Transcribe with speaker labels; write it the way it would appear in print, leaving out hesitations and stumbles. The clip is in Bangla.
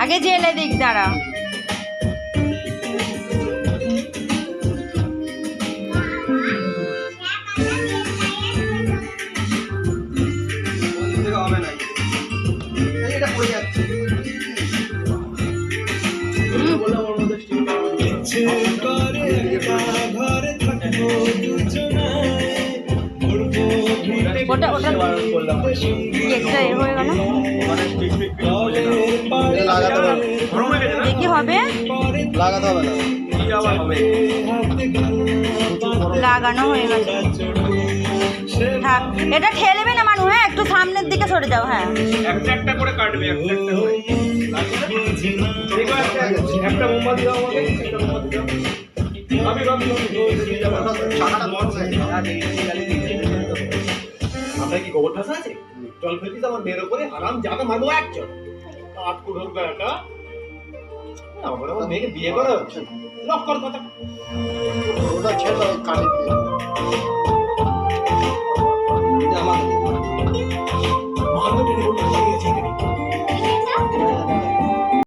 Speaker 1: আগে জেলে দিক দাঁড়া। ওটা ওটা হয়ে গেল দেখি হবে
Speaker 2: লাগাতে হবে না,
Speaker 1: লাগানো হয়ে গেছে। থাক, এটা ঠেলবে না মানুষ। হ্যাঁ, একটু সামনের দিকে সরে যাও। হ্যাঁ,
Speaker 3: একটা একটা করে কাটবে, একটা একটা করে। একটা মোমবাতি দাও আমাকে, একটা মোমবাতি দাও। আমরা কি গোবর ভাষা আছে? জল ফেলতে আমার মেয়ের উপরে আরাম জায়গা মারবো একজন। আটকু ঢুকবে একটা। আমার মেয়েকে বিয়ে করা হচ্ছে। লক কর কথা।
Speaker 2: ওটা ছেড়ে দাও, কাটি দিয়ে।